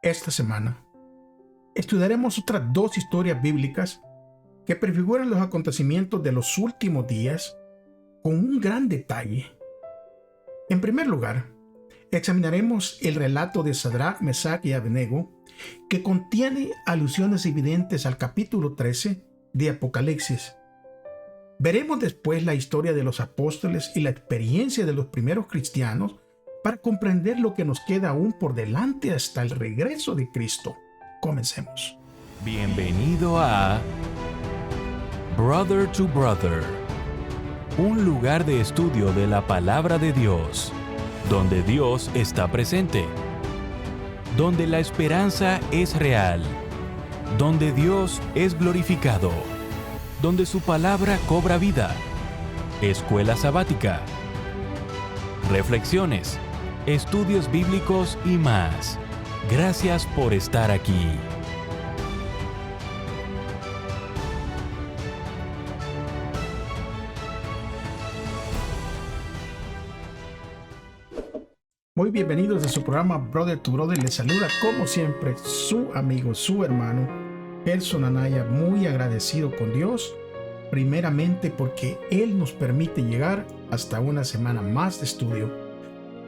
Esta semana estudiaremos otras dos historias bíblicas que prefiguran los acontecimientos de los últimos días con un gran detalle. En primer lugar, examinaremos el relato de Sadrach, Mesach y Abednego, que contiene alusiones evidentes al capítulo 13 de Apocalipsis. Veremos después la historia de los apóstoles y la experiencia de los primeros cristianos para comprender lo que nos queda aún por delante hasta el regreso de Cristo. Comencemos. Bienvenido a Brother to Brother, un lugar de estudio de la palabra de Dios, donde Dios está presente, donde la esperanza es real, donde Dios es glorificado, donde su palabra cobra vida. Escuela sabática, reflexiones, estudios bíblicos y más. Gracias por estar aquí. Muy bienvenidos a su programa Brother to Brother. Les saluda como siempre su amigo, su hermano, Gerson Anaya, muy agradecido con Dios, primeramente porque Él nos permite llegar hasta una semana más de estudio.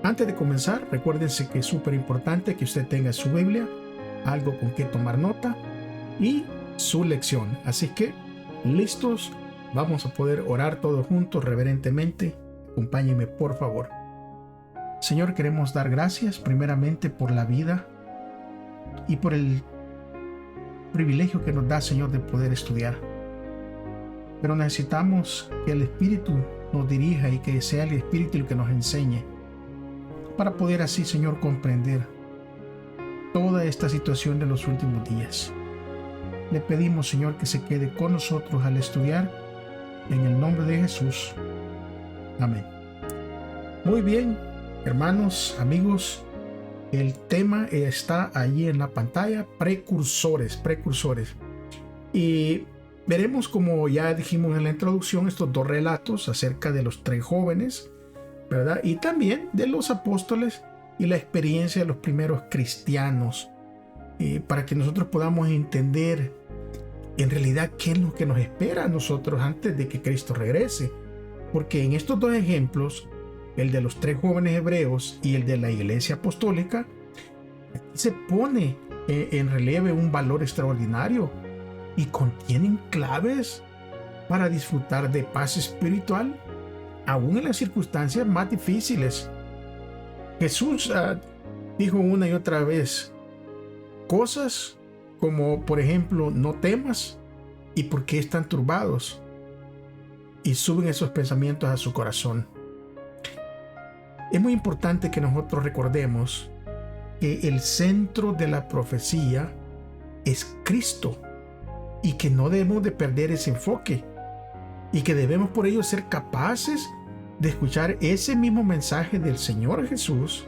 Antes de comenzar, recuérdense que es súper importante que usted tenga su Biblia, algo con que tomar nota y su lección. Así que, listos, vamos a poder orar todos juntos reverentemente. Acompáñenme, por favor. Señor, queremos dar gracias primeramente por la vida y por el privilegio que nos da, Señor, de poder estudiar. Pero necesitamos que el Espíritu nos dirija y que sea el Espíritu el que nos enseñe, para poder así, Señor, comprender toda esta situación de los últimos días. Le pedimos, Señor, que se quede con nosotros al estudiar, en el nombre de Jesús. Amén. Muy bien, hermanos, amigos, el tema está allí en la pantalla, precursores. Y veremos, como ya dijimos en la introducción, estos dos relatos acerca de los tres jóvenes, ¿verdad? Y también de los apóstoles y la experiencia de los primeros cristianos, para que nosotros podamos entender en realidad qué es lo que nos espera a nosotros antes de que Cristo regrese. Porque en estos dos ejemplos, el de los tres jóvenes hebreos y el de la iglesia apostólica, se pone en relieve un valor extraordinario y contienen claves para disfrutar de paz espiritual aún en las circunstancias más difíciles. Jesús dijo una y otra vez cosas como, por ejemplo, no temas y por qué están turbados, y suben esos pensamientos a su corazón. Es muy importante que nosotros recordemos que el centro de la profecía es Cristo y que no debemos de perder ese enfoque y que debemos por ello ser capaces de escuchar ese mismo mensaje del Señor Jesús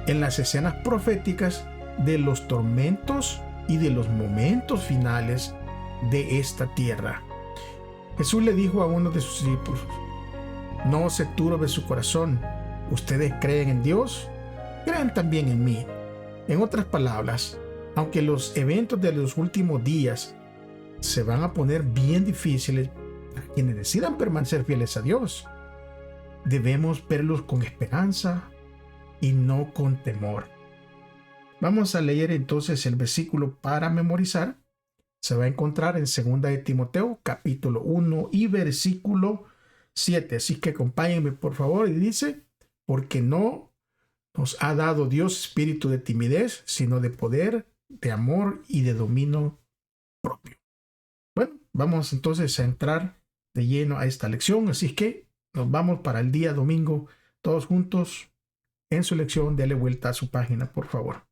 en las escenas proféticas de los tormentos y de los momentos finales de esta tierra. Jesús le dijo a uno de sus discípulos: no se turbe su corazón. Ustedes creen en Dios, crean también en mí. En otras palabras, aunque los eventos de los últimos días se van a poner bien difíciles para quienes decidan permanecer fieles a Dios, debemos verlos con esperanza y no con temor. Vamos a leer entonces el versículo para memorizar. Se va a encontrar en 2 de Timoteo, capítulo 1 y versículo 7. Así que acompáñenme, por favor, y dice: porque no nos ha dado Dios espíritu de timidez, sino de poder, de amor y de dominio propio. Bueno, vamos entonces a entrar de lleno a esta lección, así que nos vamos para el día domingo, todos juntos en su lección. Dele vuelta a su página, por favor.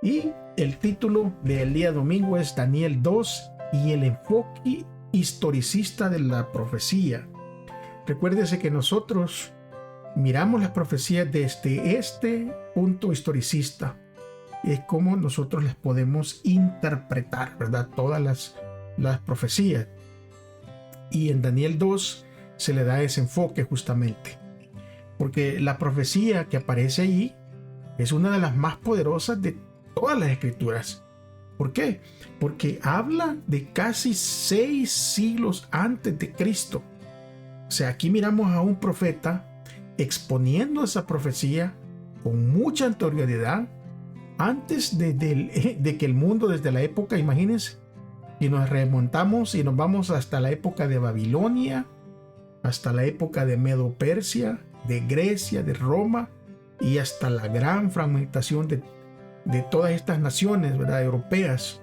Y el título del día domingo es Daniel 2 y el enfoque historicista de la profecía. Recuérdese que nosotros miramos las profecías desde este punto historicista. Es como nosotros las podemos interpretar, ¿verdad? Todas las profecías. Y en Daniel 2 se le da ese enfoque justamente. Porque la profecía que aparece allí es una de las más poderosas de todas las escrituras. ¿Por qué? Porque habla de casi 6 siglos antes de Cristo. O sea, aquí miramos a un profeta exponiendo esa profecía con mucha anterioridad antes de que el mundo, desde la época, imagínense, y nos remontamos y nos vamos hasta la época de Babilonia, hasta la época de Medo-Persia, de Grecia, de Roma, y hasta la gran fragmentación de todas estas naciones, ¿verdad?, europeas.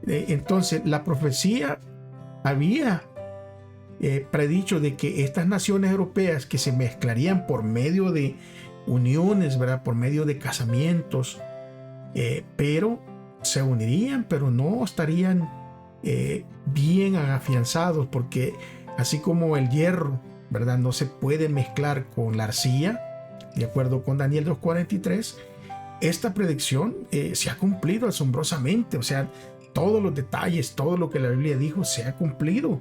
Entonces la profecía había predicho de que estas naciones europeas que se mezclarían por medio de uniones, ¿verdad?, por medio de casamientos, pero se unirían, pero no estarían bien afianzados, porque así como el hierro, ¿verdad?, no se puede mezclar con la arcilla, de acuerdo con Daniel 2:43, esta predicción se ha cumplido asombrosamente. O sea, todos los detalles, todo lo que la Biblia dijo se ha cumplido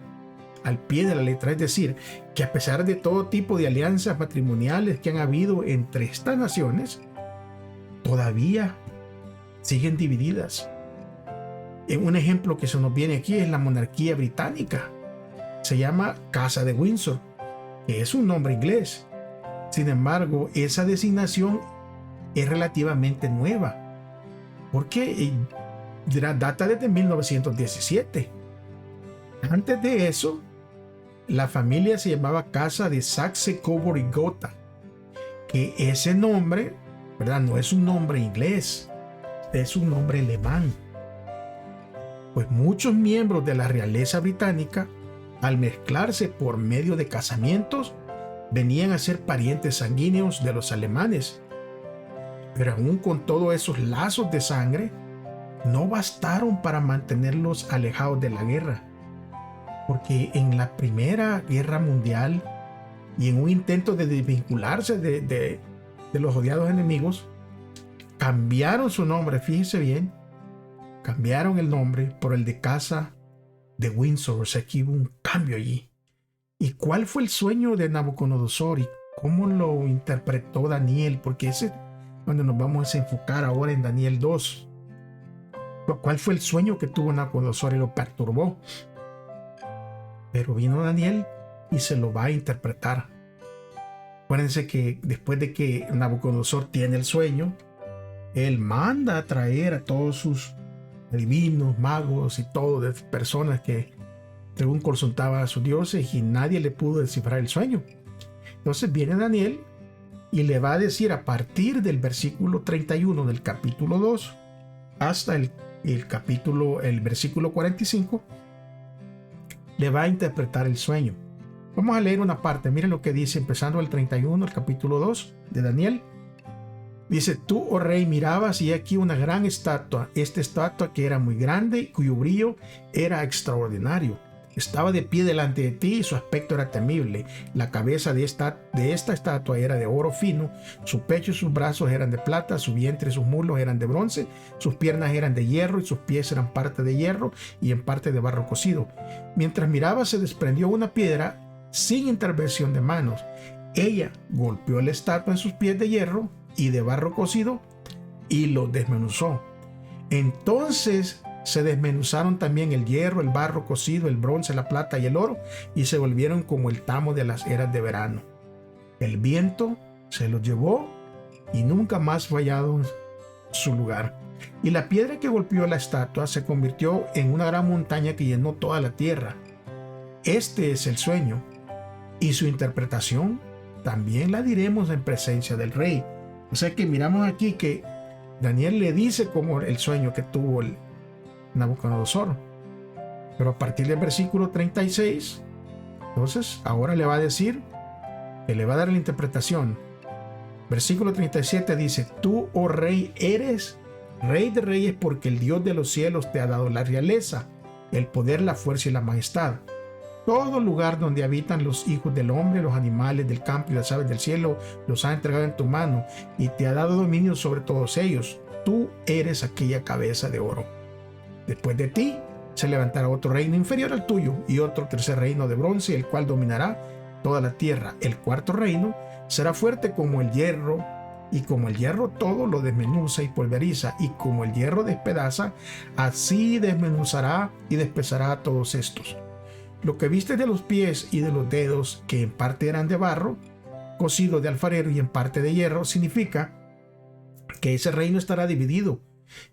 al pie de la letra. Es decir, que a pesar de todo tipo de alianzas matrimoniales que han habido entre estas naciones, todavía siguen divididas. Un ejemplo que se nos viene aquí es la monarquía británica. Se llama Casa de Windsor, que es un nombre inglés. Sin embargo, esa designación es relativamente nueva, porque data desde 1917. Antes de eso, la familia se llamaba Casa de Saxe-Coburg-Gotha, que ese nombre, ¿verdad?, no es un nombre inglés, es un nombre alemán. Pues muchos miembros de la realeza británica, al mezclarse por medio de casamientos, venían a ser parientes sanguíneos de los alemanes. Pero aún con todos esos lazos de sangre, no bastaron para mantenerlos alejados de la guerra. Porque en la Primera Guerra Mundial, y en un intento de desvincularse de los odiados enemigos, cambiaron su nombre, fíjense bien, cambiaron el nombre por el de Casa de Windsor. O sea, que hubo un cambio allí. ¿Y cuál fue el sueño de Nabucodonosor y cómo lo interpretó Daniel? Porque ese es donde nos vamos a enfocar ahora, en Daniel 2. ¿Cuál fue el sueño que tuvo Nabucodonosor y lo perturbó? Pero vino Daniel y se lo va a interpretar. Acuérdense que después de que Nabucodonosor tiene el sueño, él manda a traer a todos sus adivinos, magos y todo, de personas que según consultaba a sus dioses, y nadie le pudo descifrar el sueño. Entonces viene Daniel y le va a decir, a partir del versículo 31 del capítulo 2 hasta el versículo 45, le va a interpretar el sueño. Vamos a leer una parte. Miren lo que dice, empezando el 31, el capítulo 2 de Daniel. Dice: tú, oh rey, mirabas y aquí una gran estatua, esta estatua que era muy grande y cuyo brillo era extraordinario. Estaba de pie delante de ti y su aspecto era temible. La cabeza de esta estatua era de oro fino, su pecho y sus brazos eran de plata, su vientre y sus muslos eran de bronce, sus piernas eran de hierro y sus pies eran parte de hierro y en parte de barro cocido. Mientras miraba se desprendió una piedra sin intervención de manos. Ella golpeó la estatua en sus pies de hierro y de barro cocido y lo desmenuzó. Entonces se desmenuzaron también el hierro, el barro cocido, el bronce, la plata y el oro, y se volvieron como el tamo de las eras de verano. El viento se los llevó y nunca más fue hallado en su lugar. Y la piedra que golpeó la estatua se convirtió en una gran montaña que llenó toda la tierra. Este es el sueño, y su interpretación también la diremos en presencia del rey. O sea que miramos aquí que Daniel le dice como el sueño que tuvo el Nabucodonosor. Pero a partir del versículo 36, entonces ahora le va a decir que le va a dar la interpretación. Versículo 37 dice: tú, oh rey, eres rey de reyes, porque el Dios de los cielos te ha dado la realeza, el poder, la fuerza y la majestad. Todo lugar donde habitan los hijos del hombre, los animales del campo y las aves del cielo, los ha entregado en tu mano y te ha dado dominio sobre todos ellos. Tú eres aquella cabeza de oro. Después de ti se levantará otro reino inferior al tuyo y otro tercer reino de bronce, el cual dominará toda la tierra. El cuarto reino será fuerte como el hierro Y como el hierro todo lo desmenuza y pulveriza, y como el hierro despedaza, así desmenuzará y despezará a todos estos. Lo que viste de los pies y de los dedos, que en parte eran de barro, cocido de alfarero y en parte de hierro, significa que ese reino estará dividido,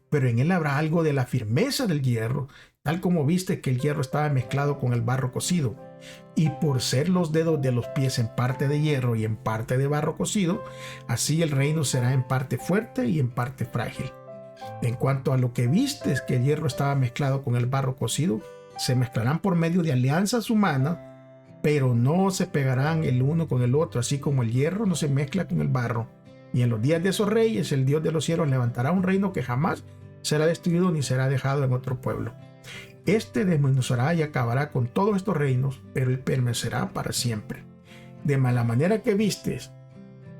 pero en él habrá algo de la firmeza del hierro, tal como viste que el hierro estaba mezclado con el barro cocido. Y por ser los dedos de los pies en parte de hierro y en parte de barro cocido, así el reino será en parte fuerte y en parte frágil. En cuanto a lo que vistes que el hierro estaba mezclado con el barro cocido, se mezclarán por medio de alianzas humanas, pero no se pegarán el uno con el otro, así como el hierro no se mezcla con el barro. Y en los días de esos reyes, el Dios de los cielos levantará un reino que jamás será destruido ni será dejado en otro pueblo. Este desmenuzará y acabará con todos estos reinos, pero él permanecerá para siempre. De mala manera que vistes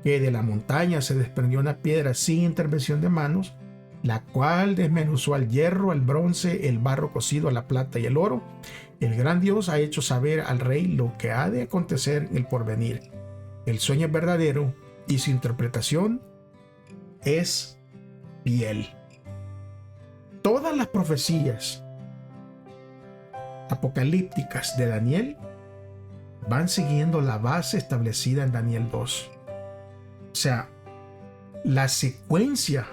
que de la montaña se desprendió una piedra sin intervención de manos, la cual desmenuzó al hierro, al bronce, el barro cocido, a la plata y el oro, el gran Dios ha hecho saber al rey lo que ha de acontecer en el porvenir. El sueño es verdadero y su interpretación es fiel. Todas las profecías apocalípticas de Daniel van siguiendo la base establecida en Daniel 2. O sea, la secuencia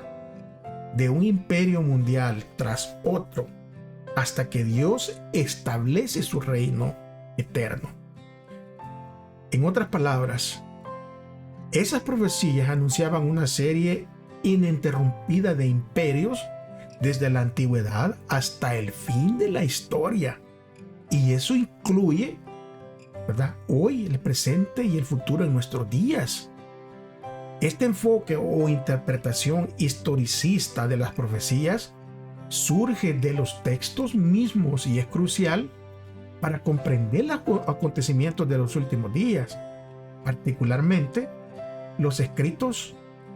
de un imperio mundial tras otro hasta que Dios establece su reino eterno. En otras palabras, esas profecías anunciaban una serie ininterrumpida de imperios desde la antigüedad hasta el fin de la historia. Y eso incluye, ¿verdad?, hoy, el presente y el futuro en nuestros días. Este enfoque o interpretación historicista de las profecías surge de los textos mismos y es crucial para comprender los acontecimientos de los últimos días, particularmente los escritos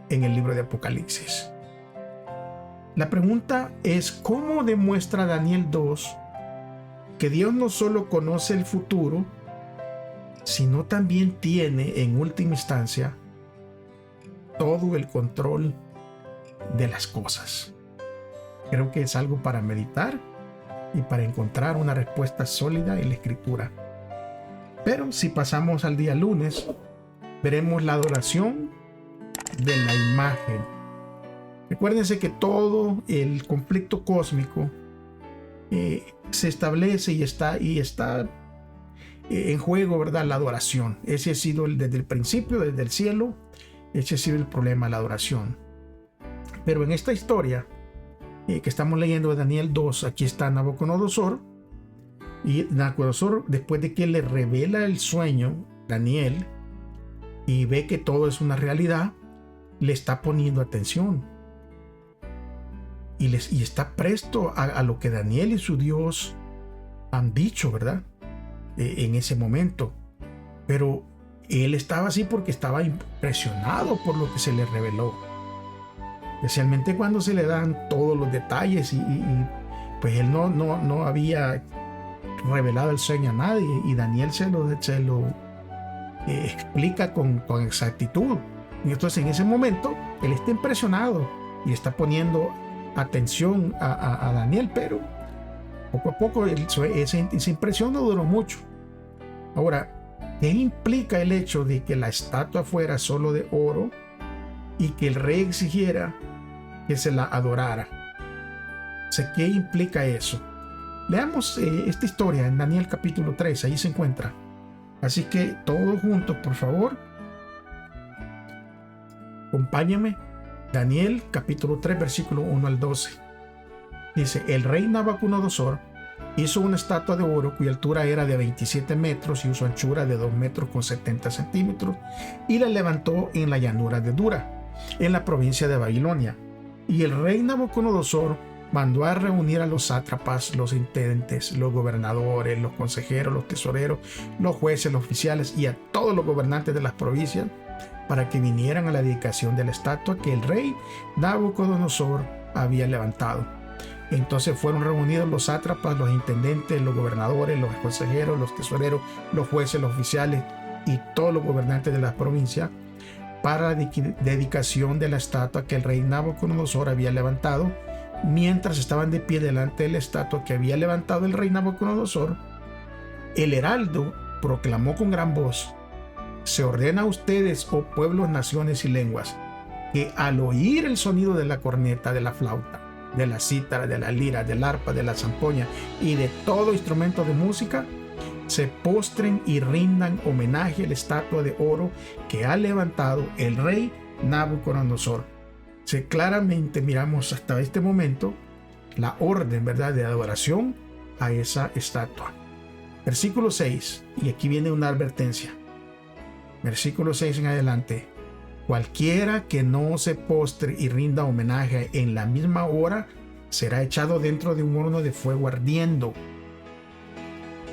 en el libro de Apocalipsis. La pregunta es: ¿cómo demuestra Daniel 2 que Dios no solo conoce el futuro, sino también tiene en última instancia todo el control de las cosas? Creo que es algo para meditar y para encontrar una respuesta sólida en la Escritura. Pero si pasamos al día lunes, veremos la adoración de la imagen. Recuérdense que todo el conflicto cósmico se establece y está en juego, ¿verdad?, la adoración. Ese ha sido desde el principio, desde el cielo, ese ha sido el problema, la adoración. Pero en esta historia que estamos leyendo de Daniel 2, aquí está Nabucodonosor. Y Nabucodonosor, después de que le revela el sueño Daniel y ve que todo es una realidad, le está poniendo atención y está presto a lo que Daniel y su Dios han dicho, ¿verdad?, en ese momento. Pero él estaba así porque estaba impresionado por lo que se le reveló, especialmente cuando se le dan todos los detalles y pues él no había revelado el sueño a nadie, y Daniel se lo explica con exactitud. Y entonces en ese momento él está impresionado y está poniendo atención a Daniel, pero poco a poco esa impresión no duró mucho. Ahora, ¿qué implica el hecho de que la estatua fuera solo de oro y que el rey exigiera que se la adorara? O sea, ¿qué implica eso? Leamos esta historia en Daniel capítulo 3, ahí se encuentra. Así que todos juntos, por favor, acompáñenme. Daniel capítulo 3, versículo 1 al 12. Dice: el rey Nabucodonosor hizo una estatua de oro cuya altura era de 27 metros y su anchura de 2 metros con 70 centímetros, y la levantó en la llanura de Dura, en la provincia de Babilonia. Y el rey Nabucodonosor mandó a reunir a los sátrapas, los intendentes, los gobernadores, los consejeros, los tesoreros, los jueces, los oficiales y a todos los gobernantes de las provincias para que vinieran a la dedicación de la estatua que el rey Nabucodonosor había levantado. Entonces fueron reunidos los sátrapas, los intendentes, los gobernadores, los consejeros, los tesoreros, los jueces, los oficiales y todos los gobernantes de la provincia para la dedicación de la estatua que el rey Nabucodonosor había levantado. Mientras estaban de pie delante de la estatua que había levantado el rey Nabucodonosor, el heraldo proclamó con gran voz: se ordena a ustedes, oh pueblos, naciones y lenguas, que al oír el sonido de la corneta, de la flauta, de la cítara, de la lira, del arpa, de la zampoña y de todo instrumento de música, se postren y rindan homenaje a la estatua de oro que ha levantado el rey Nabucodonosor. Claramente miramos hasta este momento la orden, ¿verdad?, de adoración a esa estatua. Versículo 6, y aquí viene una advertencia. Versículo 6 en adelante: cualquiera que no se postre y rinda homenaje en la misma hora será echado dentro de un horno de fuego ardiendo.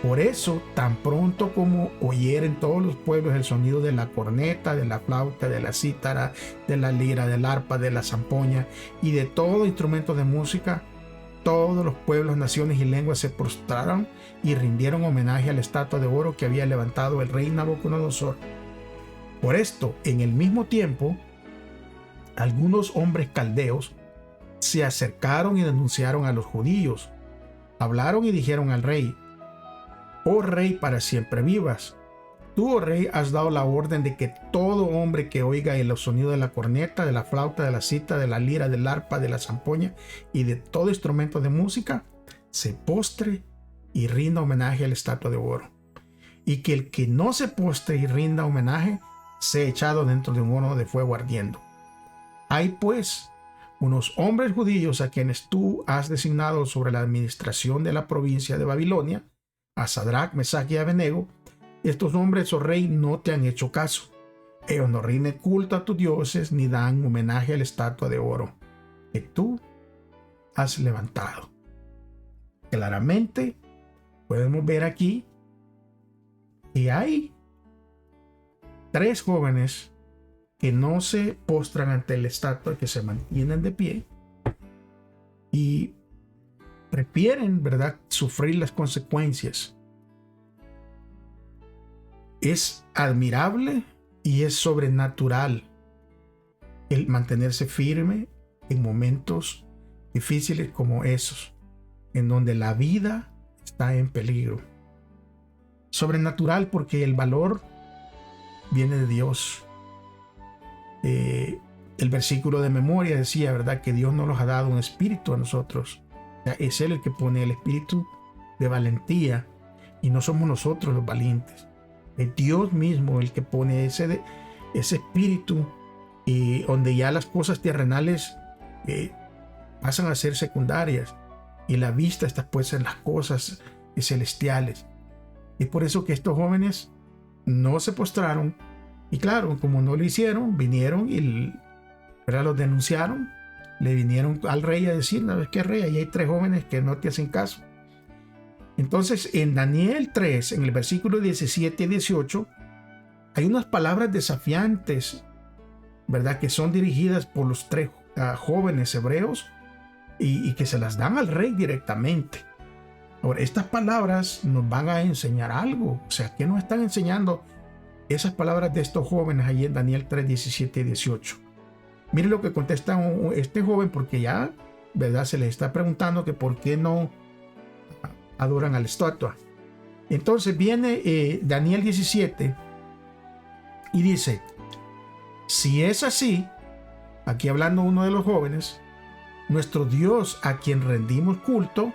Por eso, tan pronto como oyeren todos los pueblos el sonido de la corneta, de la flauta, de la cítara, de la lira, del arpa, de la zampoña y de todo instrumento de música, todos los pueblos, naciones y lenguas se postraron y rindieron homenaje a la estatua de oro que había levantado el rey Nabucodonosor. Por esto, en el mismo tiempo, algunos hombres caldeos se acercaron y denunciaron a los judíos. Hablaron y dijeron al rey: oh rey, para siempre vivas. Tú, oh rey, has dado la orden de que todo hombre que oiga el sonido de la corneta, de la flauta, de la cítara, de la lira, del arpa, de la zampoña y de todo instrumento de música, se postre y rinda homenaje a la estatua de oro. Y que el que no se postre y rinda homenaje sea echado dentro de un horno de fuego ardiendo. Hay pues unos hombres judíos a quienes tú has designado sobre la administración de la provincia de Babilonia, a Sadrach, Mesach y Abednego. Estos hombres, oh rey, no te han hecho caso. Ellos no rinden culto a tus dioses ni dan homenaje a la estatua de oro que tú has levantado. Claramente podemos ver aquí que hay 3 jóvenes que no se postran ante la estatua, que se mantienen de pie y prefieren, ¿verdad?, sufrir las consecuencias. Es admirable y es sobrenatural el mantenerse firme en momentos difíciles como esos, en donde la vida está en peligro. Sobrenatural porque el valor viene de Dios. El versículo de memoria decía, ¿verdad?, que Dios no nos ha dado un espíritu a nosotros. O sea, es Él el que pone el espíritu de valentía y no somos nosotros los valientes. Es Dios mismo el que pone ese espíritu, donde ya las cosas terrenales pasan a ser secundarias y la vista está puesta en las cosas celestiales. Es por eso que estos jóvenes no se postraron, y claro, como no lo hicieron, vinieron y, ¿verdad?, los denunciaron. Le vinieron al rey a decir: ¿sabes qué, rey? Ahí hay 3 jóvenes que no te hacen caso. Entonces, en Daniel 3, en el versículo 17 y 18, hay unas palabras desafiantes, ¿verdad?, que son dirigidas por los 3 jóvenes hebreos y que se las dan al rey directamente. Ahora, estas palabras nos van a enseñar algo. O sea, ¿qué nos están enseñando esas palabras de estos jóvenes ahí en Daniel 3, 17 y 18? Miren lo que contesta este joven, porque ya, ¿verdad?, se les está preguntando que por qué no adoran a la estatua. Entonces viene Daniel 17 y dice: si es así, aquí hablando uno de los jóvenes, nuestro Dios, a quien rendimos culto,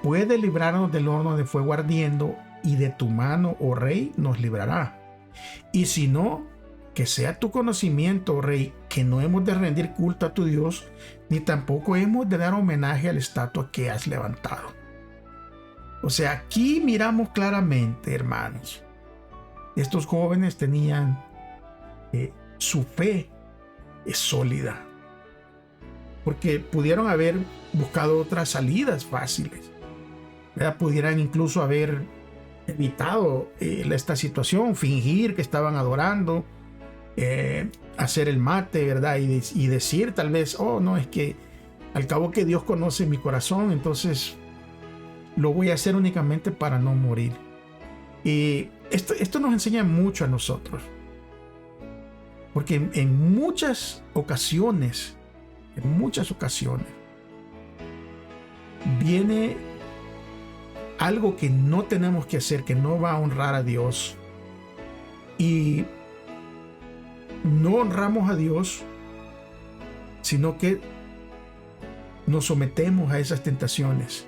puede librarnos del horno de fuego ardiendo, y de tu mano, oh rey, nos librará. Y si no, que sea tu conocimiento, oh rey, que no hemos de rendir culto a tu Dios, ni tampoco hemos de dar homenaje a la estatua que has levantado. O sea, aquí miramos claramente, hermanos, estos jóvenes tenían su fe es sólida, porque pudieron haber buscado otras salidas fáciles, ¿verdad? Pudieran incluso haber evitado esta situación, fingir que estaban adorando, hacer el mate, ¿verdad? Y decir tal vez: oh, no, es que al cabo que Dios conoce mi corazón, entonces lo voy a hacer únicamente para no morir. Y esto nos enseña mucho a nosotros, Porque en muchas ocasiones, viene algo que no tenemos que hacer, que no va a honrar a Dios. Y no honramos a Dios, sino que nos sometemos a esas tentaciones.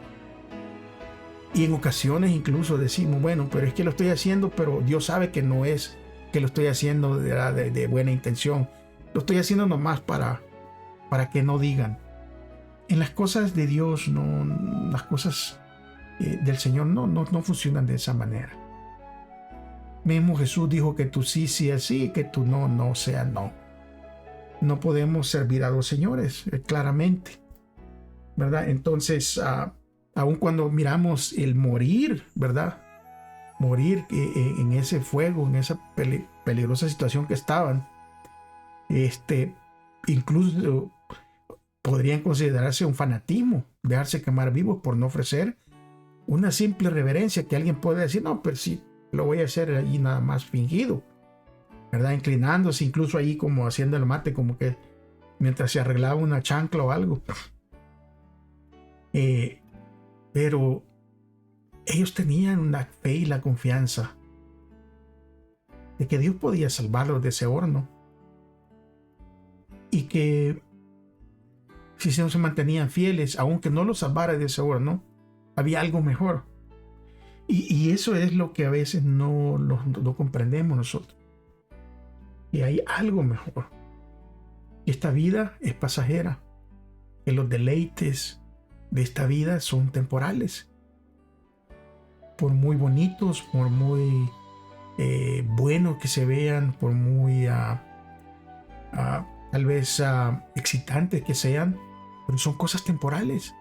Y en ocasiones incluso decimos, bueno, pero es que lo estoy haciendo, pero Dios sabe que no es que lo estoy haciendo de buena intención. Lo estoy haciendo nomás para que no digan. En las cosas de Dios, las cosas del Señor no funcionan de esa manera. Mismo Jesús dijo que tú sí es sí, que tú no sea no. No podemos servir a dos señores, claramente, ¿verdad? Entonces, aun cuando miramos el morir, ¿verdad? Morir en ese fuego, en esa peligrosa situación que estaban, incluso podrían considerarse un fanatismo, dejarse quemar vivos por no ofrecer una simple reverencia, que alguien puede decir, no, pero sí, lo voy a hacer allí nada más fingido, ¿verdad? Inclinándose, incluso ahí como haciendo el mate, como que mientras se arreglaba una chancla o algo. Pero ellos tenían la fe y la confianza de que Dios podía salvarlos de ese horno, y que si no se mantenían fieles, aunque no los salvara de ese horno, había algo mejor. Y eso es lo que a veces no comprendemos nosotros. Y hay algo mejor. Esta vida es pasajera. Que los deleites de esta vida son temporales. Por muy bonitos, por muy buenos que se vean, por muy tal vez excitantes que sean, pero son cosas temporales.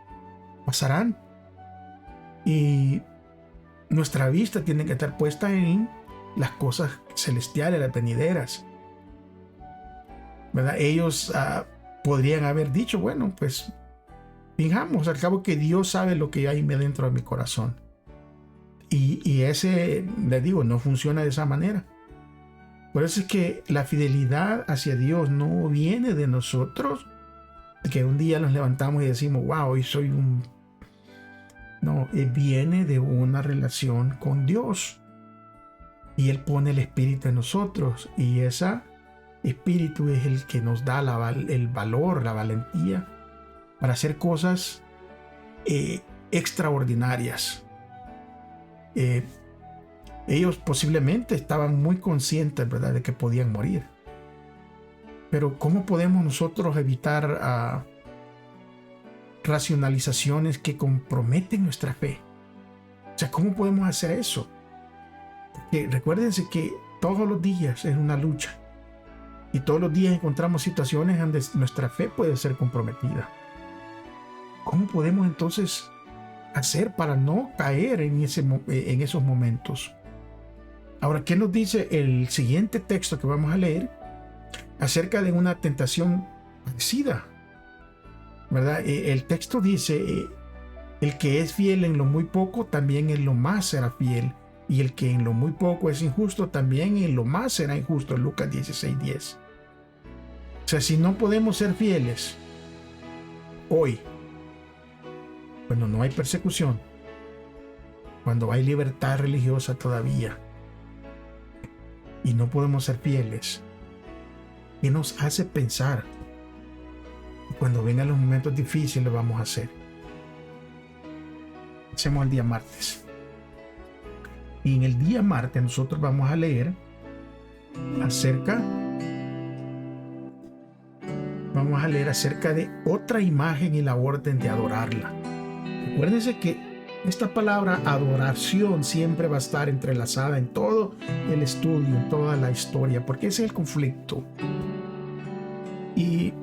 Pasarán. Y nuestra vista tiene que estar puesta en las cosas celestiales, las venideras, ¿verdad? Ellos podrían haber dicho, bueno, pues fijamos, al cabo que Dios sabe lo que hay dentro de mi corazón. Y ese, les digo, no funciona de esa manera. Por eso es que la fidelidad hacia Dios no viene de nosotros, que un día nos levantamos y decimos, wow, hoy soy un... No, viene de una relación con Dios. Y Él pone el Espíritu en nosotros. Y ese Espíritu es el que nos da el valor, la valentía para hacer cosas extraordinarias. Ellos posiblemente estaban muy conscientes, ¿verdad?, de que podían morir. Pero ¿cómo podemos nosotros evitar racionalizaciones que comprometen nuestra fe? O sea, ¿cómo podemos hacer eso? Porque recuérdense que todos los días es una lucha. Y todos los días encontramos situaciones donde nuestra fe puede ser comprometida. ¿Cómo podemos entonces hacer para no caer en esos momentos? Ahora, ¿qué nos dice el siguiente texto que vamos a leer acerca de una tentación parecida? ¿Verdad? El texto dice, el que es fiel en lo muy poco, también en lo más será fiel. Y el que en lo muy poco es injusto, también en lo más será injusto. Lucas 16:10. O sea, si no podemos ser fieles hoy, cuando no hay persecución, cuando hay libertad religiosa todavía, y no podemos ser fieles, ¿qué nos hace pensar que cuando vengan los momentos difíciles lo vamos a hacer? Hacemos el día martes. Y en el día martes nosotros vamos a leer acerca de otra imagen y la orden de adorarla. Acuérdense que esta palabra adoración siempre va a estar entrelazada en todo el estudio, en toda la historia, porque ese es el conflicto. Y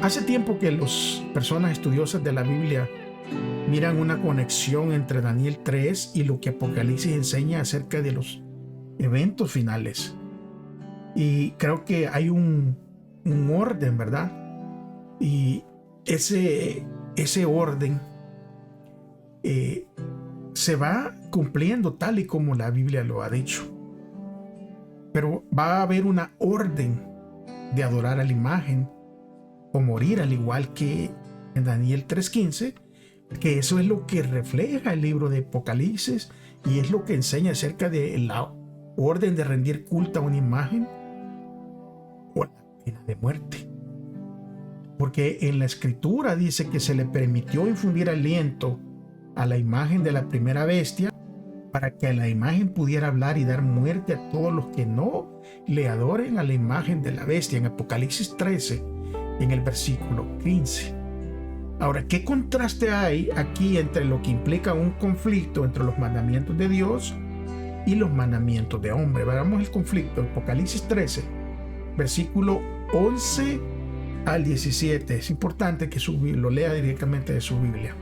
hace tiempo que las personas estudiosas de la Biblia miran una conexión entre Daniel 3 y lo que Apocalipsis enseña acerca de los eventos finales. Y creo que hay un orden, ¿verdad? Y ese orden se va cumpliendo tal y como la Biblia lo ha dicho. Pero va a haber una orden de adorar a la imagen o morir, al igual que en Daniel 3:15, que eso es lo que refleja el libro de Apocalipsis y es lo que enseña acerca de la orden de rendir culto a una imagen o la pena de muerte. Porque en la escritura dice que se le permitió infundir aliento a la imagen de la primera bestia para que la imagen pudiera hablar y dar muerte a todos los que no le adoren a la imagen de la bestia, en Apocalipsis 13, en el versículo 15. Ahora, ¿qué contraste hay aquí entre lo que implica un conflicto entre los mandamientos de Dios y los mandamientos de hombre? Veamos el conflicto, Apocalipsis 13, versículo 11 al 17. Es importante que lo lea directamente de su Biblia.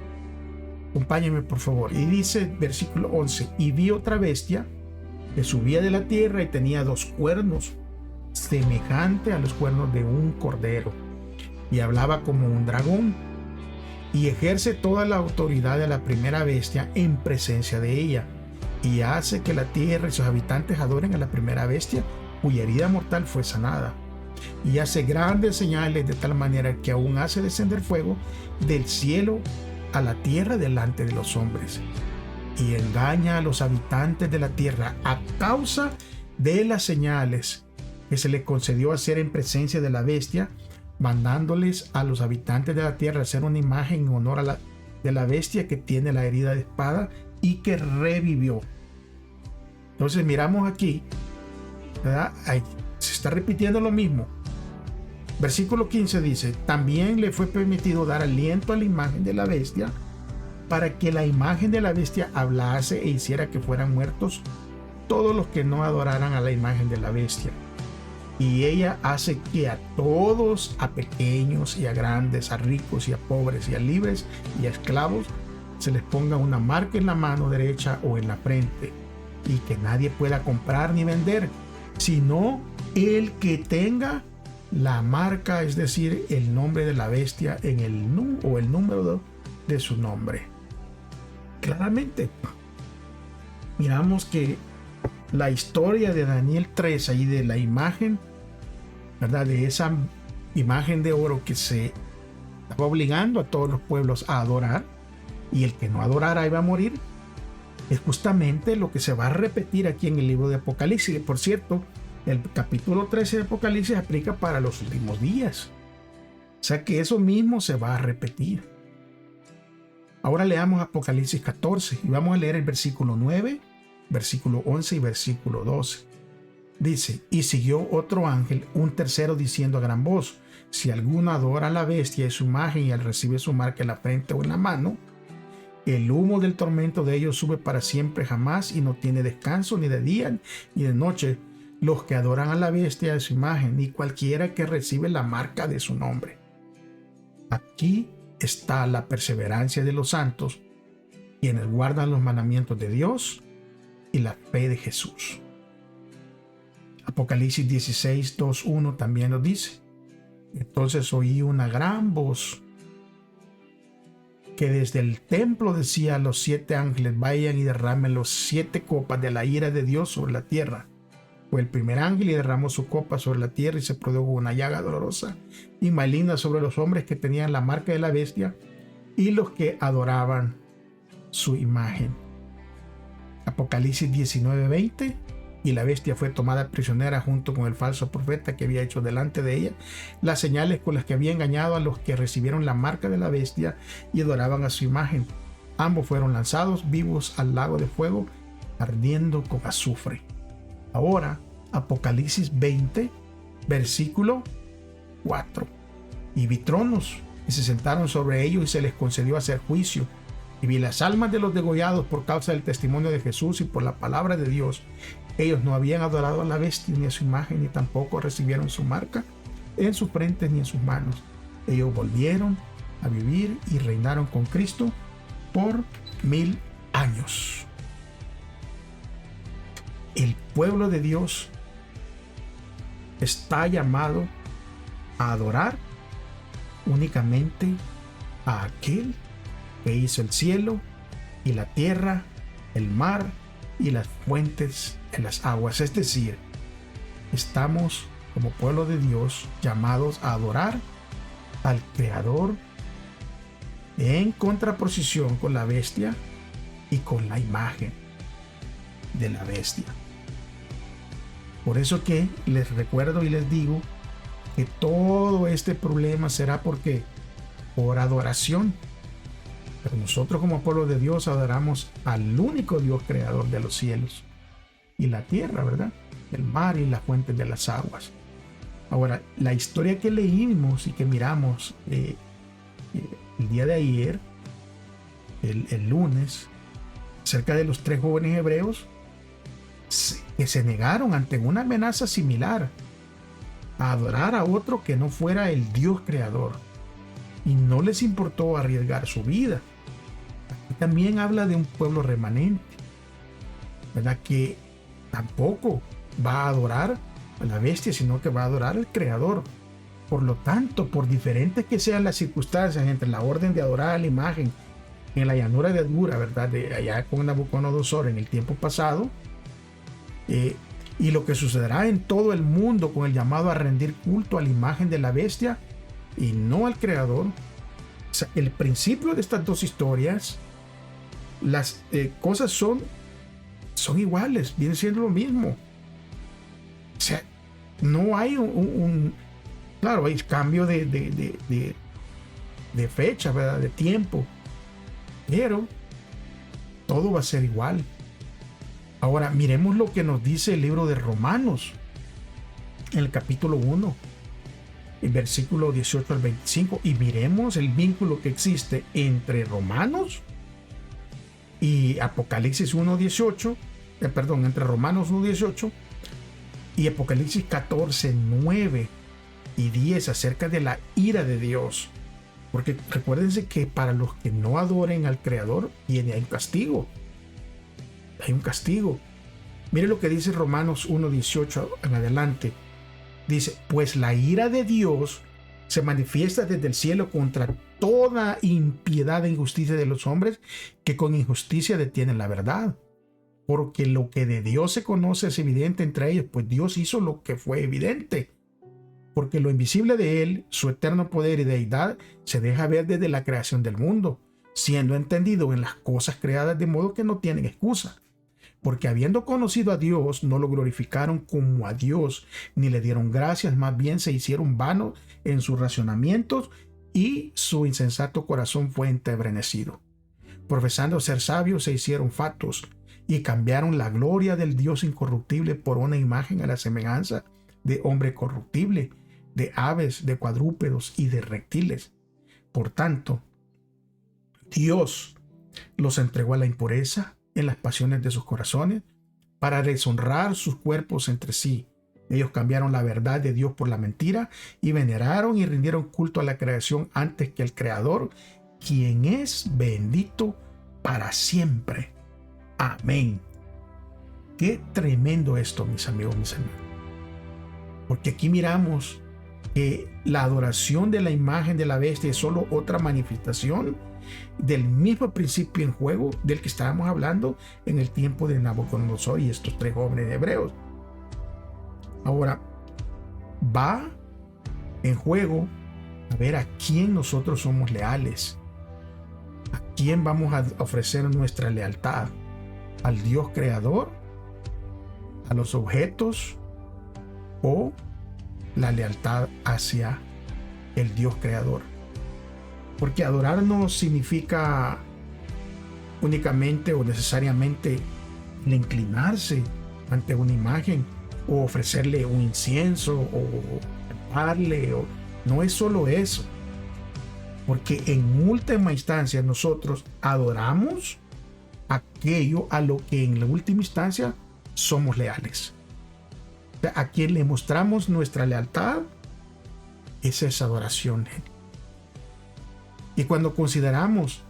Acompáñenme, por favor. Y dice, versículo 11: y vi otra bestia que subía de la tierra y tenía 2 cuernos, semejante a los cuernos de un cordero, y hablaba como un dragón, y ejerce toda la autoridad de la primera bestia en presencia de ella, y hace que la tierra y sus habitantes adoren a la primera bestia, cuya herida mortal fue sanada, y hace grandes señales de tal manera que aún hace descender fuego del cielo a la tierra delante de los hombres, y engaña a los habitantes de la tierra a causa de las señales que se le concedió hacer en presencia de la bestia, mandándoles a los habitantes de la tierra hacer una imagen en honor de la bestia que tiene la herida de espada y que revivió. Entonces miramos aquí, ¿verdad? Ahí se está repitiendo lo mismo. Versículo 15 dice: también le fue permitido dar aliento a la imagen de la bestia, para que la imagen de la bestia hablase e hiciera que fueran muertos todos los que no adoraran a la imagen de la bestia. Y ella hace que a todos, a pequeños y a grandes, a ricos y a pobres y a libres y a esclavos, se les ponga una marca en la mano derecha o en la frente, y que nadie pueda comprar ni vender, sino el que tenga la marca, es decir, el nombre de la bestia en el número de su nombre. Claramente miramos que la historia de Daniel 3 y de la imagen, ¿verdad?, de esa imagen de oro que se estaba obligando a todos los pueblos a adorar, y el que no adorara iba a morir, es justamente lo que se va a repetir aquí en el libro de Apocalipsis. Por cierto, el capítulo 13 de Apocalipsis aplica para los últimos días, o sea que eso mismo se va a repetir. Ahora leamos Apocalipsis 14 y vamos a leer el versículo 9, versículo 11 y versículo 12. Dice: y siguió otro ángel, un tercero, diciendo a gran voz: si alguno adora a la bestia y su imagen, y al recibir su marca en la frente o en la mano, el humo del tormento de ellos sube para siempre jamás, y no tiene descanso ni de día ni de noche los que adoran a la bestia de su imagen, ni cualquiera que recibe la marca de su nombre. Aquí está la perseverancia de los santos, quienes guardan los mandamientos de Dios y la fe de Jesús. Apocalipsis 16, 2, 1 también lo dice: entonces oí una gran voz que desde el templo decía a los 7 ángeles: vayan y derramen los 7 copas de la ira de Dios sobre la tierra. Fue el primer ángel y derramó su copa sobre la tierra, y se produjo una llaga dolorosa y maligna sobre los hombres que tenían la marca de la bestia y los que adoraban su imagen. Apocalipsis 19, 20: y la bestia fue tomada prisionera junto con el falso profeta que había hecho delante de ella las señales con las que había engañado a los que recibieron la marca de la bestia y adoraban a su imagen. Ambos fueron lanzados vivos al lago de fuego ardiendo con azufre. Ahora, Apocalipsis 20, versículo 4: y vi tronos, y se sentaron sobre ellos, y se les concedió hacer juicio. Y vi las almas de los degollados por causa del testimonio de Jesús y por la palabra de Dios. Ellos no habían adorado a la bestia ni a su imagen, ni tampoco recibieron su marca en sus frentes ni en sus manos. Ellos volvieron a vivir y reinaron con Cristo por 1000 años. El pueblo de Dios está llamado a adorar únicamente a aquel que hizo el cielo y la tierra, el mar y las fuentes en las aguas, es decir, estamos como pueblo de Dios llamados a adorar al Creador en contraposición con la bestia y con la imagen de la bestia. Por eso que les recuerdo y les digo que todo este problema será por adoración. Pero nosotros como pueblo de Dios adoramos al único Dios creador de los cielos y la tierra, ¿verdad? El mar y las fuentes de las aguas. Ahora, la historia que leímos y que miramos el día de ayer, el lunes, acerca de los 3 jóvenes hebreos que se negaron ante una amenaza similar a adorar a otro que no fuera el Dios creador, y no les importó arriesgar su vida. Aquí también habla de un pueblo remanente, ¿verdad? Que tampoco va a adorar a la bestia, sino que va a adorar al Creador. Por lo tanto, por diferentes que sean las circunstancias entre la orden de adorar a la imagen en la llanura de Dura, ¿verdad? De allá con Nabucodonosor en el tiempo pasado, y lo que sucederá en todo el mundo con el llamado a rendir culto a la imagen de la bestia y no al Creador. O sea, el principio de estas dos historias, las cosas son iguales, viene siendo lo mismo. O sea, no hay claro, hay cambio de fecha, ¿verdad? De tiempo, pero todo va a ser igual. Ahora miremos lo que nos dice el libro de Romanos en el capítulo 1, el versículo 18 al 25, y miremos el vínculo que existe entre Romanos y Apocalipsis 1:18, entre Romanos 1:18 y Apocalipsis 14:9 y 10 acerca de la ira de Dios. Porque recuérdense que para los que no adoren al Creador viene un castigo. Hay un castigo. Mire lo que dice Romanos 1:18 en adelante. Dice, pues la ira de Dios se manifiesta desde el cielo contra toda impiedad e injusticia de los hombres que con injusticia detienen la verdad. Porque lo que de Dios se conoce es evidente entre ellos, pues Dios hizo lo que fue evidente. Porque lo invisible de Él, su eterno poder y deidad, se deja ver desde la creación del mundo, siendo entendido en las cosas creadas de modo que no tienen excusa. Porque habiendo conocido a Dios, no lo glorificaron como a Dios, ni le dieron gracias, más bien se hicieron vanos en sus razonamientos, y su insensato corazón fue entenebrecido. Profesando ser sabios, se hicieron fatuos, y cambiaron la gloria del Dios incorruptible por una imagen a la semejanza de hombre corruptible, de aves, de cuadrúpedos y de reptiles. Por tanto, Dios los entregó a la impureza en las pasiones de sus corazones para deshonrar sus cuerpos entre sí. Ellos cambiaron la verdad de Dios por la mentira y veneraron y rindieron culto a la creación antes que al Creador, quien es bendito para siempre. Amén. Qué tremendo esto, mis amigos, mis hermanos. Porque aquí miramos que la adoración de la imagen de la bestia es solo otra manifestación del mismo principio en juego del que estábamos hablando en el tiempo de Nabucodonosor y estos 3 jóvenes hebreos. Ahora va en juego a ver a quién nosotros somos leales, a quién vamos a ofrecer nuestra lealtad, al Dios creador, a los objetos o la lealtad hacia el Dios creador. Porque adorar no significa únicamente o necesariamente inclinarse ante una imagen o ofrecerle un incienso o cantarle, no es solo eso. Porque en última instancia nosotros adoramos aquello a lo que en la última instancia somos leales. O sea, a quien le mostramos nuestra lealtad, esa es adoración. Y cuando consideramos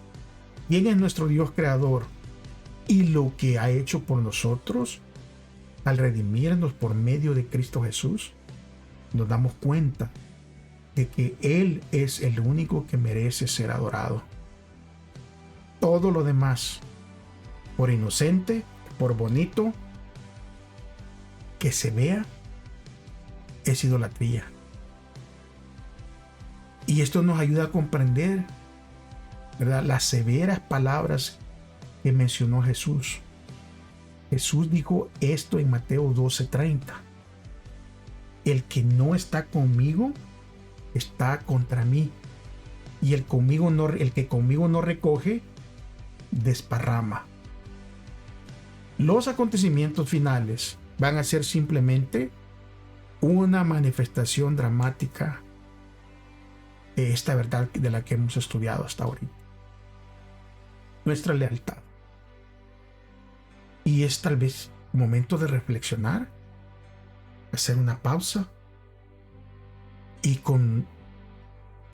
quién es nuestro Dios creador y lo que ha hecho por nosotros al redimirnos por medio de Cristo Jesús, nos damos cuenta de que Él es el único que merece ser adorado. Todo lo demás, por inocente, por bonito que se vea, es idolatría. Y esto nos ayuda a comprender, ¿verdad?, las severas palabras que mencionó Jesús. Jesús dijo esto en Mateo 12:30. El que no está conmigo está contra mí, y el que conmigo no recoge, desparrama. Los acontecimientos finales van a ser simplemente una manifestación dramática de esta verdad de la que hemos estudiado hasta ahorita. Nuestra lealtad. Y es tal vez momento de reflexionar, hacer una pausa y con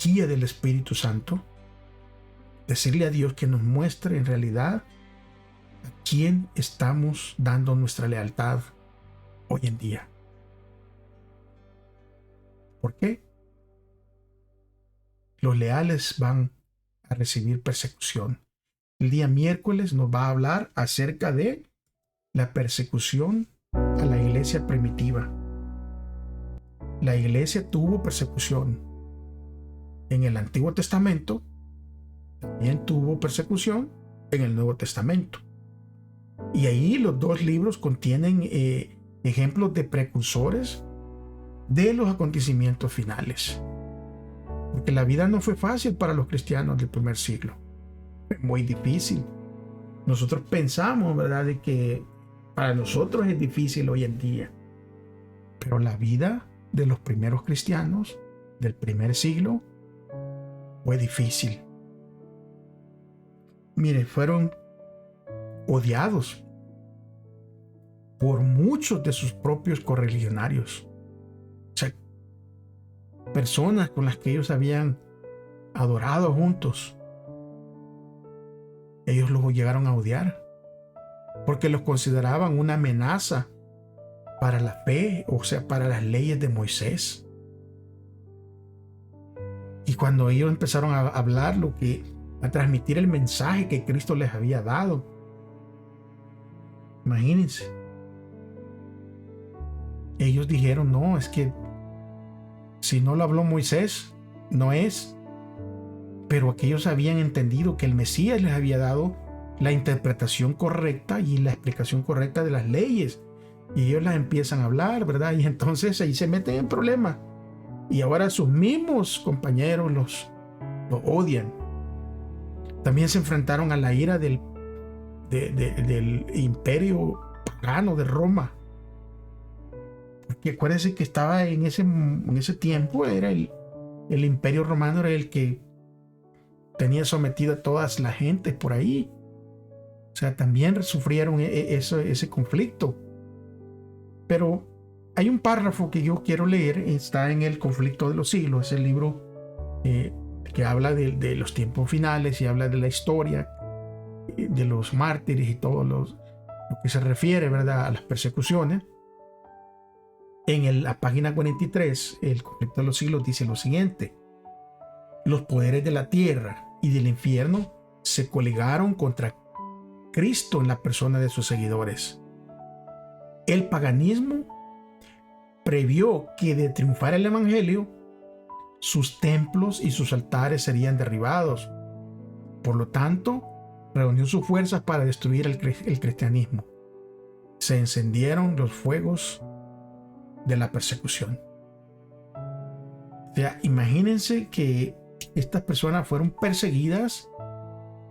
guía del Espíritu Santo decirle a Dios que nos muestre en realidad a quién estamos dando nuestra lealtad hoy en día. ¿Por qué? Los leales van a recibir persecución. El día miércoles nos va a hablar acerca de la persecución a la iglesia primitiva. La iglesia tuvo persecución en el Antiguo Testamento, también tuvo persecución en el Nuevo Testamento. Y ahí los dos libros contienen ejemplos de precursores de los acontecimientos finales. Porque la vida no fue fácil para los cristianos del primer siglo. Fue muy difícil. Nosotros pensamos, ¿verdad?, de que para nosotros es difícil hoy en día. Pero la vida de los primeros cristianos del primer siglo fue difícil. Mire, fueron odiados por muchos de sus propios correligionarios. O sea, personas con las que ellos habían adorado juntos. Ellos los llegaron a odiar porque los consideraban una amenaza para la fe, o sea, para las leyes de Moisés. Y cuando ellos empezaron a hablar a transmitir el mensaje que Cristo les había dado, imagínense, ellos dijeron, no, es que si no lo habló Moisés, no es. Pero aquellos habían entendido que el Mesías les había dado la interpretación correcta y la explicación correcta de las leyes. Y ellos las empiezan a hablar, ¿verdad? Y entonces ahí se meten en problemas. Y ahora sus mismos compañeros los odian. También se enfrentaron a la ira del imperio pagano de Roma. Porque acuérdense que estaba en ese tiempo, era el imperio romano, era el que tenía sometido a todas las gentes por ahí. O sea, también sufrieron ese conflicto. Pero hay un párrafo que yo quiero leer, está en El conflicto de los siglos, es el libro que habla de los tiempos finales y habla de la historia de los mártires y todo lo que se refiere, ¿verdad?, a las persecuciones. En la página 43, El conflicto de los siglos dice lo siguiente: los poderes de la tierra y del infierno se coligaron contra Cristo en la persona de sus seguidores. El paganismo previó que de triunfar el evangelio, sus templos y sus altares serían derribados. Por lo tanto, reunió sus fuerzas para destruir el cristianismo. Se encendieron los fuegos de la persecución. O sea, imagínense que estas personas fueron perseguidas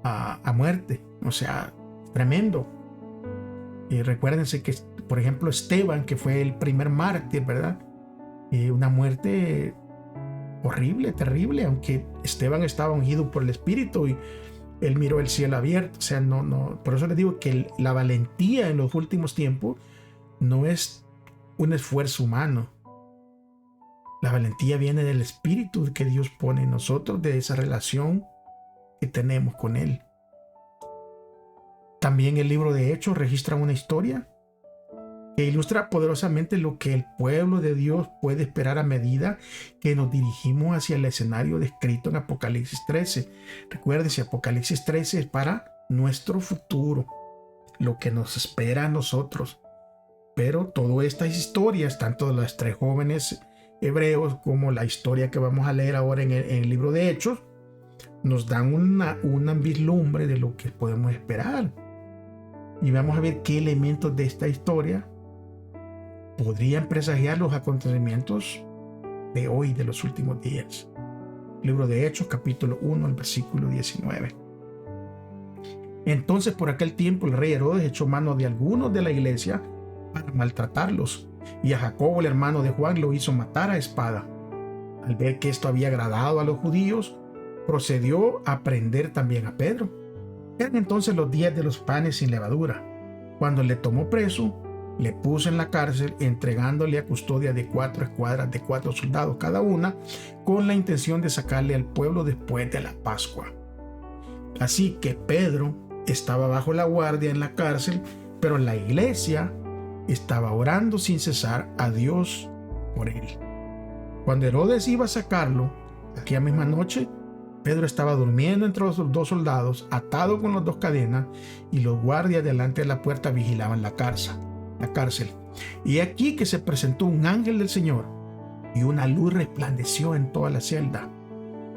a muerte. O sea, tremendo. Y recuérdense que, por ejemplo, Esteban, que fue el primer mártir, ¿verdad? Una muerte horrible, terrible, aunque Esteban estaba ungido por el Espíritu y él miró el cielo abierto. O sea, no. Por eso les digo que la valentía en los últimos tiempos no es un esfuerzo humano. La valentía viene del Espíritu que Dios pone en nosotros, de esa relación que tenemos con Él. También el libro de Hechos registra una historia que ilustra poderosamente lo que el pueblo de Dios puede esperar a medida que nos dirigimos hacia el escenario descrito en Apocalipsis 13. Recuérdense, Apocalipsis 13 es para nuestro futuro, lo que nos espera a nosotros. Pero todas estas historias, tanto de las tres jóvenes hebreos como la historia que vamos a leer ahora en el libro de Hechos, nos dan una vislumbre de lo que podemos esperar. Y vamos a ver qué elementos de esta historia podrían presagiar los acontecimientos de hoy, de los últimos días. Libro de Hechos, capítulo 1, el versículo 19. Entonces, por aquel tiempo, el rey Herodes echó mano de algunos de la iglesia para maltratarlos, y a Jacobo, el hermano de Juan, lo hizo matar a espada. Al ver que esto había agradado a los judíos, procedió a prender también a Pedro. Eran entonces los días de los panes sin levadura. Cuando le tomó preso, le puso en la cárcel, entregándole a custodia de 4 escuadras de 4 soldados cada una, con la intención de sacarle al pueblo después de la Pascua. Así que Pedro estaba bajo la guardia en la cárcel, pero la iglesia estaba orando sin cesar a Dios por él. Cuando Herodes iba a sacarlo, aquella misma noche, Pedro estaba durmiendo entre los 2 soldados, atado con las 2 cadenas, y los guardias delante de la puerta vigilaban la cárcel. Y aquí que se presentó un ángel del Señor, y una luz resplandeció en toda la celda.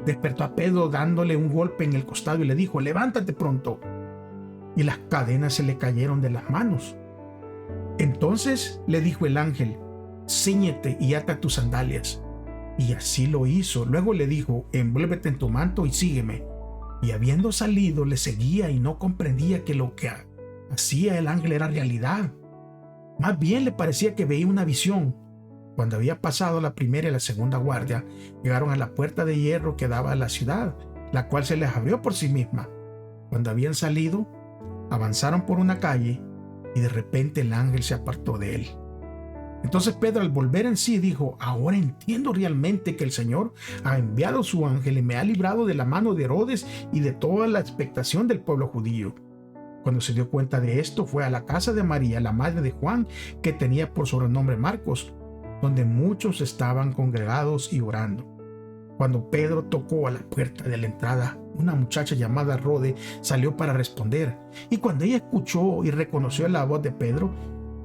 Despertó a Pedro dándole un golpe en el costado y le dijo: levántate pronto. Y las cadenas se le cayeron de las manos. Entonces le dijo el ángel: cíñete y ata tus sandalias. Y así lo hizo. Luego le dijo: envuélvete en tu manto y sígueme. Y habiendo salido, le seguía y no comprendía que lo que hacía el ángel era realidad. Más bien le parecía que veía una visión. Cuando había pasado la primera y la segunda guardia, llegaron a la puerta de hierro que daba a la ciudad, la cual se les abrió por sí misma. Cuando habían salido, avanzaron por una calle y de repente el ángel se apartó de él. Entonces Pedro, al volver en sí, dijo: ahora entiendo realmente que el Señor ha enviado su ángel y me ha librado de la mano de Herodes y de toda la expectación del pueblo judío. Cuando se dio cuenta de esto, fue a la casa de María, la madre de Juan, que tenía por sobrenombre Marcos, donde muchos estaban congregados y orando. Cuando Pedro tocó a la puerta de la entrada, una muchacha llamada Rode salió para responder, y cuando ella escuchó y reconoció la voz de Pedro,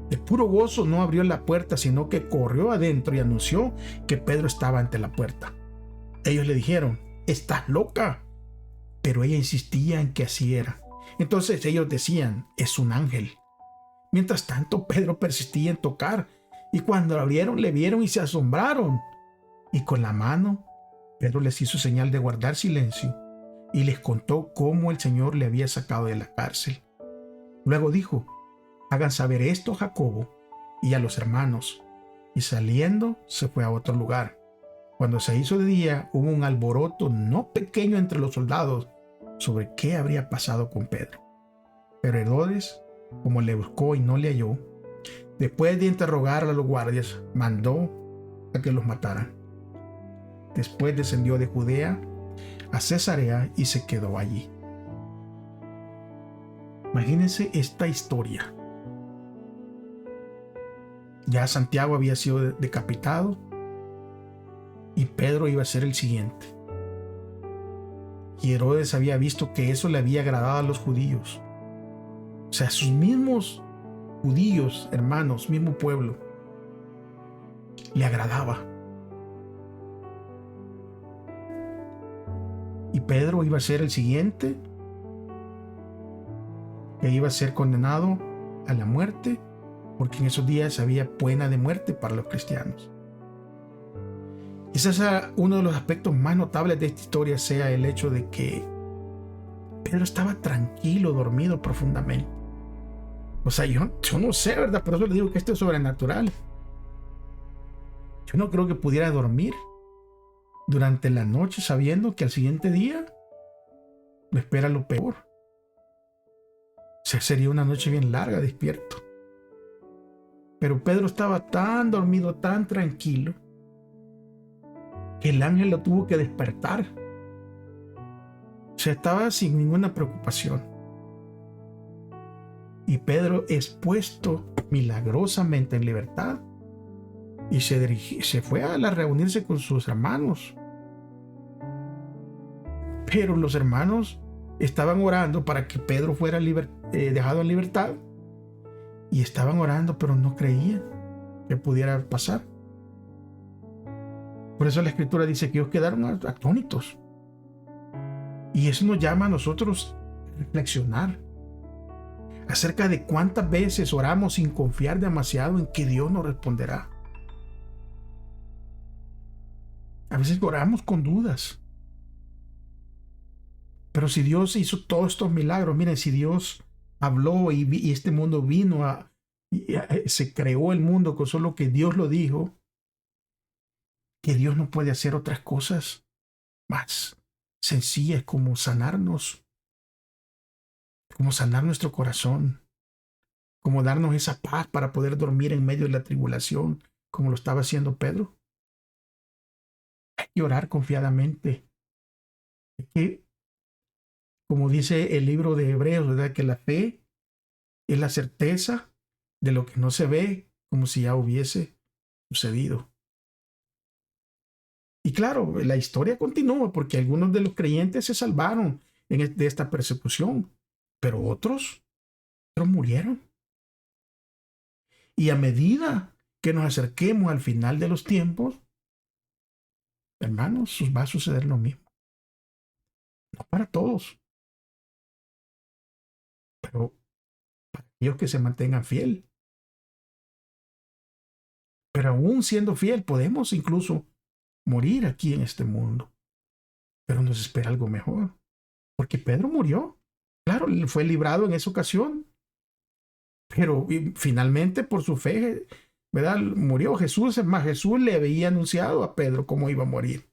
de puro gozo no abrió la puerta, sino que corrió adentro y anunció que Pedro estaba ante la puerta. Ellos le dijeron: ¿estás loca? Pero ella insistía en que así era. Entonces ellos decían: es un ángel. Mientras tanto, Pedro persistía en tocar, y cuando abrieron, le vieron y se asombraron. Y con la mano, Pedro les hizo señal de guardar silencio y les contó cómo el Señor le había sacado de la cárcel. Luego dijo: hagan saber esto a Jacobo y a los hermanos. Y saliendo, se fue a otro lugar. Cuando se hizo de día, hubo un alboroto no pequeño entre los soldados sobre qué habría pasado con Pedro. Pero Herodes, como le buscó y no le halló, después de interrogar a los guardias, mandó a que los mataran. Después descendió de Judea a Cesarea y se quedó allí. Imagínense esta historia. Ya Santiago había sido decapitado y Pedro iba a ser el siguiente. Y Herodes había visto que eso le había agradado a los judíos. O sea, sus mismos judíos, hermanos, mismo pueblo, le agradaba. Y Pedro iba a ser el siguiente, que iba a ser condenado a la muerte, porque en esos días había pena de muerte para los cristianos. Quizás uno de los aspectos más notables de esta historia sea el hecho de que Pedro estaba tranquilo, dormido profundamente. O sea, yo no sé, ¿verdad? Por eso le digo que esto es sobrenatural. Yo no creo que pudiera dormir durante la noche sabiendo que al siguiente día me espera lo peor. O sea, sería una noche bien larga despierto. Pero Pedro estaba tan dormido, tan tranquilo, que el ángel lo tuvo que despertar. O sea, estaba sin ninguna preocupación. Y Pedro es puesto milagrosamente en libertad y se fue a reunirse con sus hermanos. Pero los hermanos estaban orando para que Pedro fuera dejado en libertad, y estaban orando, pero no creían que pudiera pasar. Por eso la Escritura dice que ellos quedaron atónitos. Y eso nos llama a nosotros a reflexionar acerca de cuántas veces oramos sin confiar demasiado en que Dios nos responderá. A veces oramos con dudas. Pero si Dios hizo todos estos milagros, miren, si Dios habló y este mundo vino se creó el mundo con solo que Dios lo dijo, que Dios no puede hacer otras cosas más sencillas como sanarnos, como sanar nuestro corazón, como darnos esa paz para poder dormir en medio de la tribulación, como lo estaba haciendo Pedro. Hay que orar confiadamente. Hay que, como dice el libro de Hebreos, ¿verdad?, que la fe es la certeza de lo que no se ve, como si ya hubiese sucedido. Y claro, la historia continúa porque algunos de los creyentes se salvaron de esta persecución, pero otros murieron. Y a medida que nos acerquemos al final de los tiempos, hermanos, va a suceder lo mismo. No para todos, pero para aquellos que se mantengan fiel. Pero aún siendo fiel, podemos incluso morir aquí en este mundo. Pero nos espera algo mejor. Porque Pedro murió. Claro, fue librado en esa ocasión. Pero finalmente por su fe, ¿verdad?, murió. Jesús le había anunciado a Pedro cómo iba a morir.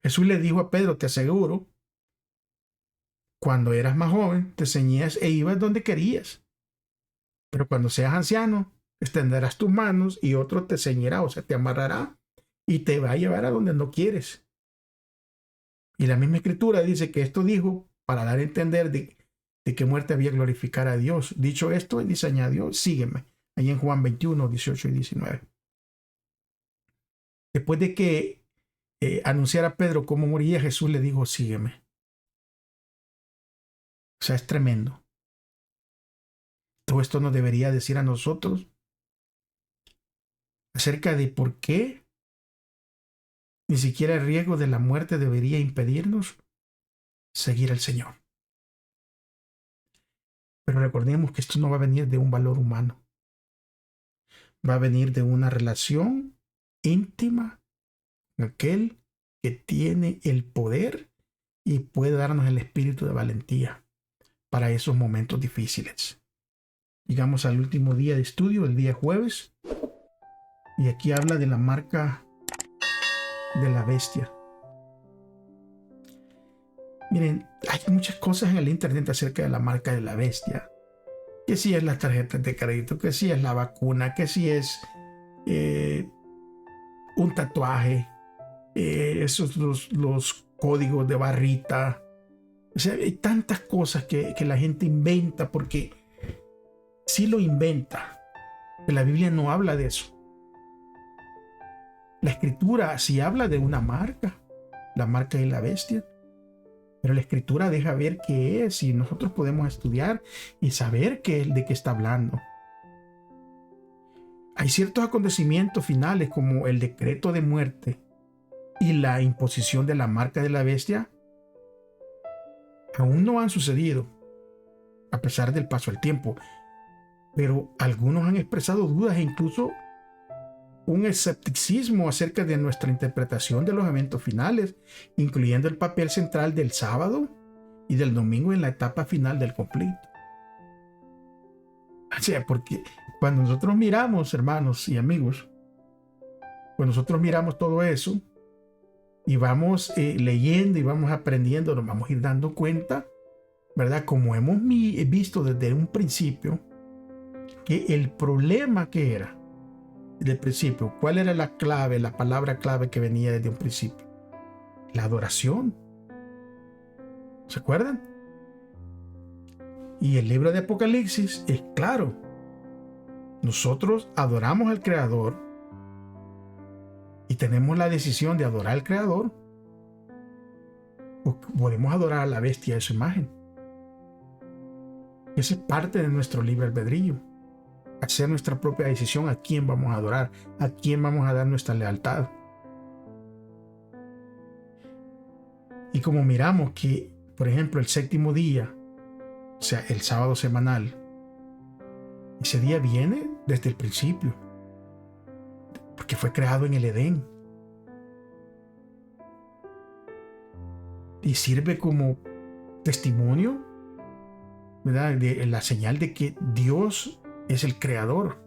Jesús le dijo a Pedro, te aseguro, cuando eras más joven, te ceñías e ibas donde querías. Pero cuando seas anciano, extenderás tus manos y otro te ceñirá, o sea, te amarrará y te va a llevar a donde no quieres. Y la misma Escritura dice que esto dijo para dar a entender de qué muerte había glorificar a Dios. Dicho esto, él dice, añadió, sígueme. Ahí en Juan 21, 18 y 19. Después de que anunciara a Pedro cómo moría, Jesús le dijo, sígueme. O sea, es tremendo. Todo esto nos debería decir a nosotros acerca de por qué ni siquiera el riesgo de la muerte debería impedirnos seguir al Señor. Pero recordemos que esto no va a venir de un valor humano. Va a venir de una relación íntima con aquel que tiene el poder y puede darnos el espíritu de valentía para esos momentos difíciles. Llegamos al último día de estudio, el día jueves, y aquí habla de la marca de la bestia. Miren, hay muchas cosas en el internet acerca de la marca de la bestia. Que si es la tarjeta de crédito, que si es la vacuna, que si es un tatuaje, esos los códigos de barrita. O sea, hay tantas cosas que la gente inventa porque sí lo inventa. Pero la Biblia no habla de eso. La Escritura sí habla de una marca, la marca de la bestia. Pero la Escritura deja ver qué es y nosotros podemos estudiar y saber de qué está hablando. Hay ciertos acontecimientos finales como el decreto de muerte y la imposición de la marca de la bestia aún no han sucedido a pesar del paso del tiempo. Pero algunos han expresado dudas e incluso un escepticismo acerca de nuestra interpretación de los eventos finales, incluyendo el papel central del sábado y del domingo en la etapa final del conflicto. O sea, porque cuando nosotros miramos, hermanos y amigos, cuando nosotros miramos todo eso y vamos leyendo y vamos aprendiendo, nos vamos a ir dando cuenta, ¿verdad? Como hemos visto desde un principio, que el problema que era del principio, ¿cuál era la clave, la palabra clave que venía desde un principio? La adoración. ¿Se acuerdan? Y el libro de Apocalipsis es claro. Nosotros adoramos al Creador y tenemos la decisión de adorar al Creador o podemos adorar a la bestia de su imagen. Esa es parte de nuestro libre albedrío. Hacer nuestra propia decisión a quién vamos a adorar, a quién vamos a dar nuestra lealtad. Y como miramos que, por ejemplo, el séptimo día, o sea, el sábado semanal, ese día viene desde el principio, porque fue creado en el Edén. Y sirve como testimonio, ¿verdad?, de la señal de que Dios es el creador.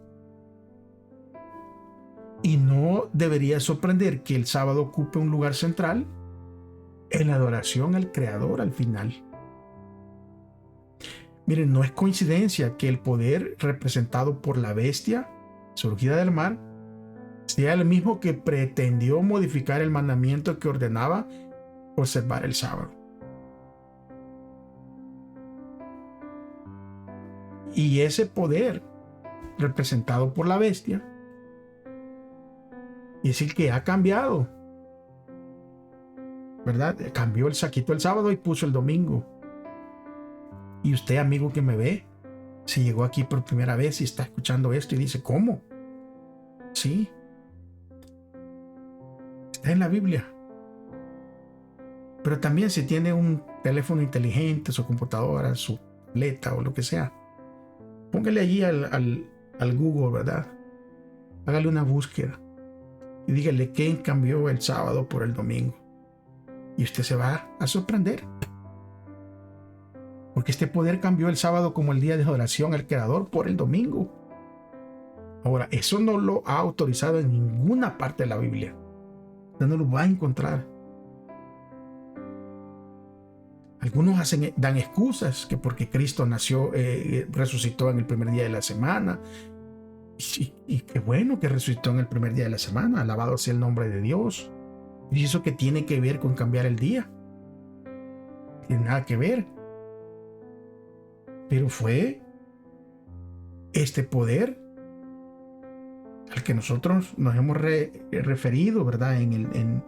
Y no debería sorprender que el sábado ocupe un lugar central en la adoración al creador al final. Miren, no es coincidencia que el poder representado por la bestia surgida del mar sea el mismo que pretendió modificar el mandamiento que ordenaba observar el sábado. Y ese poder representado por la bestia es el que ha cambiado, ¿verdad? Cambió quitó el sábado y puso el domingo. Y usted, amigo que me ve, si llegó aquí por primera vez y está escuchando esto y dice, ¿cómo? Sí, está en la Biblia. Pero también si tiene un teléfono inteligente, su computadora, su tableta o lo que sea, póngale allí al Google, ¿verdad? Hágale una búsqueda y dígale quién cambió el sábado por el domingo. Y usted se va a sorprender. Porque este poder cambió el sábado como el día de adoración al Creador por el domingo. Ahora, eso no lo ha autorizado en ninguna parte de la Biblia. Usted no lo va a encontrar. Algunos dan excusas, que porque Cristo resucitó en el primer día de la semana. Y qué bueno que resucitó en el primer día de la semana. Alabado sea el nombre de Dios. ¿Y eso qué tiene que ver con cambiar el día? No tiene nada que ver. Pero fue este poder al que nosotros nos hemos referido, ¿verdad?, en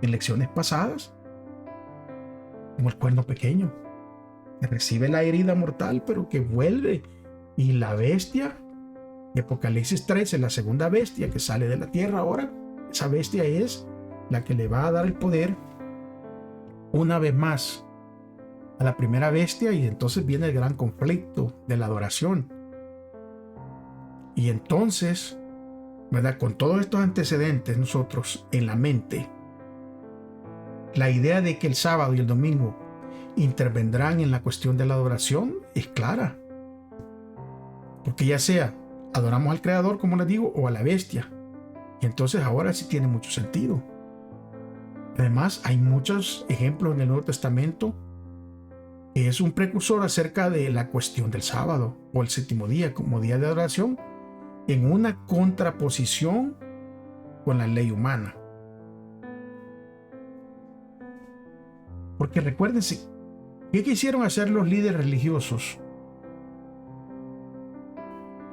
lecciones pasadas, como el cuerno pequeño, que recibe la herida mortal, pero que vuelve. Y la bestia, de Apocalipsis 13, la segunda bestia que sale de la tierra ahora, esa bestia es la que le va a dar el poder una vez más a la primera bestia, y entonces viene el gran conflicto de la adoración. Y entonces, ¿verdad?, con todos estos antecedentes nosotros en la mente, la idea de que el sábado y el domingo intervendrán en la cuestión de la adoración es clara. Porque ya sea adoramos al Creador, como les digo, o a la bestia. Y entonces ahora sí tiene mucho sentido. Además, hay muchos ejemplos en el Nuevo Testamento que es un precursor acerca de la cuestión del sábado o el séptimo día como día de adoración, en una contraposición con la ley humana. Porque recuérdense, ¿qué quisieron hacer los líderes religiosos?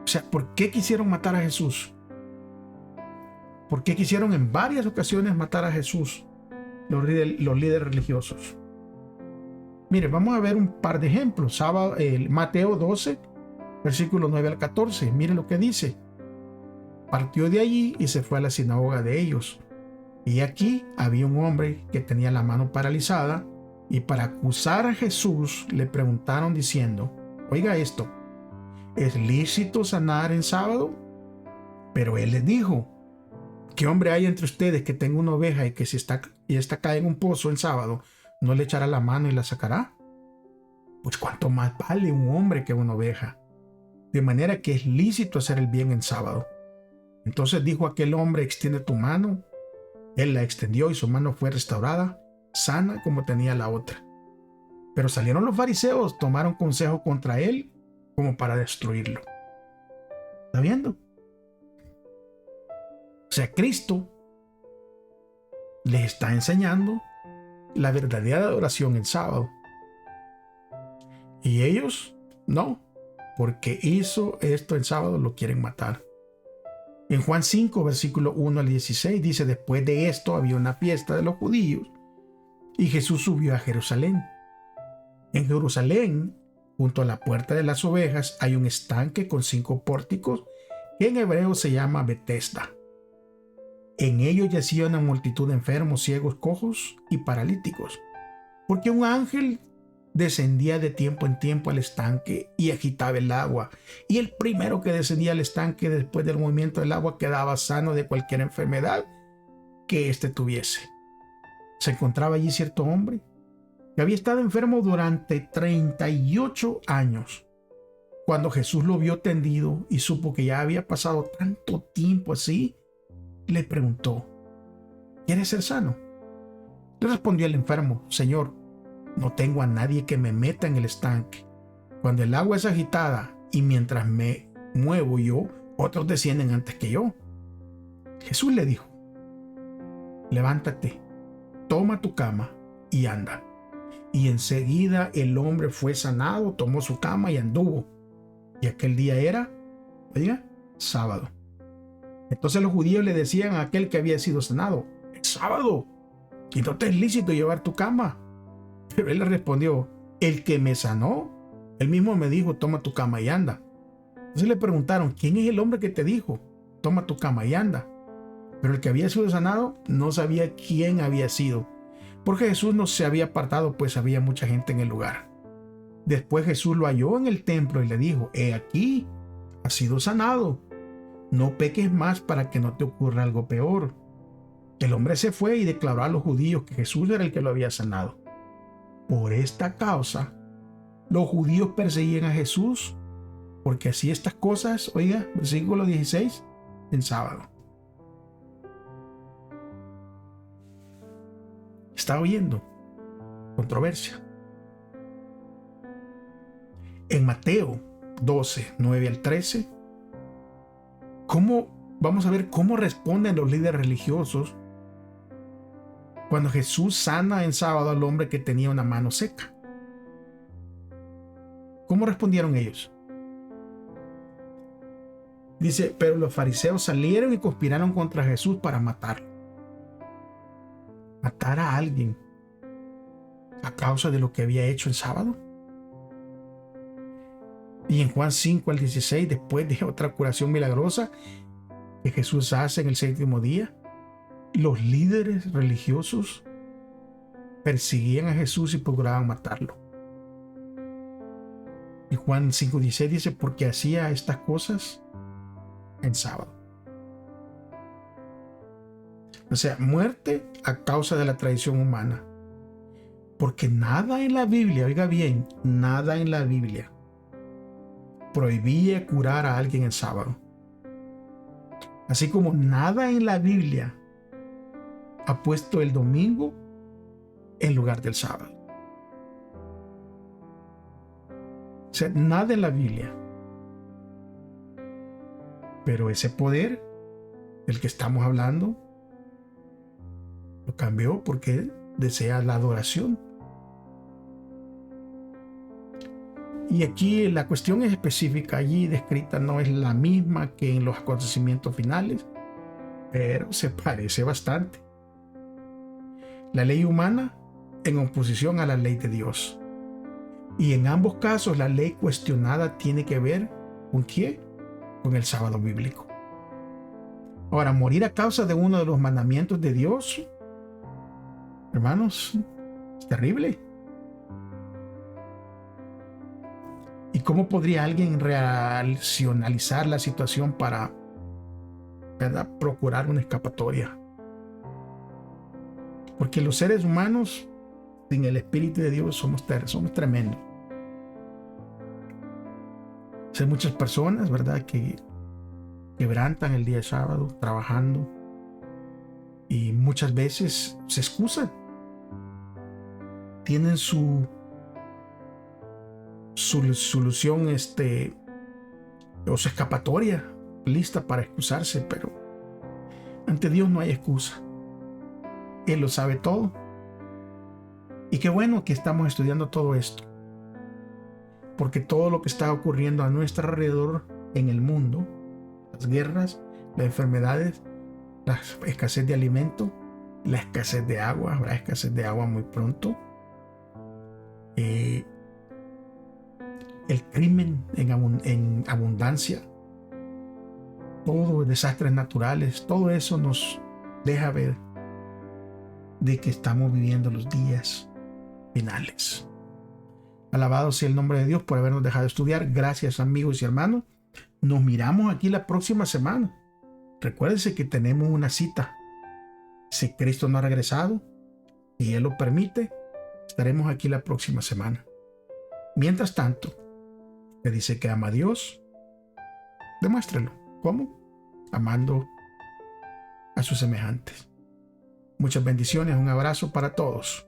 O sea, ¿por qué quisieron matar a Jesús? ¿Por qué quisieron en varias ocasiones matar a Jesús los líderes religiosos? Mire, vamos a ver un par de ejemplos. Mateo 12, versículos 9 al 14. Mire lo que dice. Partió de allí y se fue a la sinagoga de ellos. Y aquí había un hombre que tenía la mano paralizada, y para acusar a Jesús le preguntaron diciendo, oiga esto, ¿es lícito sanar en sábado? Pero él les dijo, ¿qué hombre hay entre ustedes que tenga una oveja y que si esta cae en un pozo en sábado, no le echará la mano y la sacará? Pues cuánto más vale un hombre que una oveja. De manera que es lícito hacer el bien en sábado. Entonces dijo aquel hombre, extiende tu mano. Él la extendió y su mano fue restaurada, sana como tenía la otra. Pero salieron los fariseos, tomaron consejo contra él como para destruirlo. ¿Está viendo? O sea, Cristo les está enseñando la verdadera adoración en sábado. Y ellos no, porque hizo esto en sábado, lo quieren matar. En Juan 5, versículo 1 al 16 dice, después de esto había una fiesta de los judíos y Jesús subió a Jerusalén. En Jerusalén, junto a la puerta de las ovejas, hay un estanque con 5 pórticos que en hebreo se llama Betesda. En ellos yacía una multitud de enfermos, ciegos, cojos y paralíticos. porque un ángel descendía de tiempo en tiempo al estanque y agitaba el agua. Y el primero que descendía al estanque después del movimiento del agua quedaba sano de cualquier enfermedad que éste tuviese. Se encontraba allí cierto hombre que había estado enfermo durante 38 años. Cuando Jesús lo vio tendido y supo que ya había pasado tanto tiempo así, le preguntó: ¿quieres ser sano? Le respondió el enfermo: Señor, no tengo a nadie que me meta en el estanque cuando el agua es agitada, y mientras me muevo yo, otros descienden antes que yo. Jesús le dijo: levántate, toma tu cama y anda. Y enseguida el hombre fue sanado, tomó su cama y anduvo. Y aquel día era, oiga, sábado. Entonces los judíos le decían a aquel que había sido sanado: es sábado y no te es lícito llevar tu cama. Pero él le respondió: el que me sanó, él mismo me dijo: toma tu cama y anda. Entonces le preguntaron: ¿quién es el hombre que te dijo: toma tu cama y anda? Pero el que había sido sanado no sabía quién había sido, porque Jesús no se había apartado, pues había mucha gente en el lugar. Después Jesús lo halló en el templo y le dijo: he aquí, has sido sanado. No peques más para que no te ocurra algo peor. El hombre se fue y declaró a los judíos que Jesús era el que lo había sanado. Por esta causa, los judíos perseguían a Jesús, porque hacía estas cosas, oiga, versículo 16, en sábado. ¿Está oyendo? Controversia. En Mateo 12, 9 al 13, vamos a ver cómo responden los líderes religiosos cuando Jesús sana en sábado al hombre que tenía una mano seca. ¿Cómo respondieron ellos? Dice: pero los fariseos salieron y conspiraron contra Jesús para matarlo. ¿Matar a alguien a causa de lo que había hecho el sábado? Y en Juan 5 al 16, después de otra curación milagrosa que Jesús hace en el séptimo día, los líderes religiosos perseguían a Jesús y procuraban matarlo. Y Juan 5:16 dice: porque hacía estas cosas en sábado. O sea, muerte a causa de la tradición humana. Porque nada en la Biblia, oiga bien, nada en la Biblia prohibía curar a alguien en sábado. Así como nada en la Biblia ha puesto el domingo en lugar del sábado. O sea, nada en la Biblia. Pero ese poder del que estamos hablando lo cambió porque desea la adoración. Y aquí la cuestión es específica, allí descrita no es la misma que en los acontecimientos finales, pero se parece bastante. La ley humana en oposición a la ley de Dios. Y en ambos casos la ley cuestionada tiene que ver ¿con qué? Con el sábado bíblico. Ahora, morir a causa de uno de los mandamientos de Dios, hermanos, es terrible. ¿Y cómo podría alguien racionalizar la situación para, ¿verdad?, procurar una escapatoria? Porque los seres humanos, sin el Espíritu de Dios, somos tremendos. Hay muchas personas, ¿verdad?, que quebrantan el día de sábado trabajando y muchas veces se excusan. Tienen su solución o su escapatoria lista para excusarse, pero ante Dios no hay excusa. Él lo sabe todo. Y qué bueno que estamos estudiando todo esto, porque todo lo que está ocurriendo a nuestro alrededor en el mundo, las guerras, las enfermedades, la escasez de alimento, la escasez de agua, habrá escasez de agua muy pronto, el crimen en abundancia, todo, desastres naturales, todo eso nos deja ver de que estamos viviendo los días finales. Alabado sea el nombre de Dios por habernos dejado estudiar. Gracias, amigos y hermanos. Nos miramos aquí la próxima semana. Recuérdense que tenemos una cita. Si Cristo no ha regresado y Él lo permite, estaremos aquí la próxima semana. Mientras tanto, usted dice que ama a Dios, demuéstrelo. ¿Cómo? Amando a sus semejantes. Muchas bendiciones, un abrazo para todos.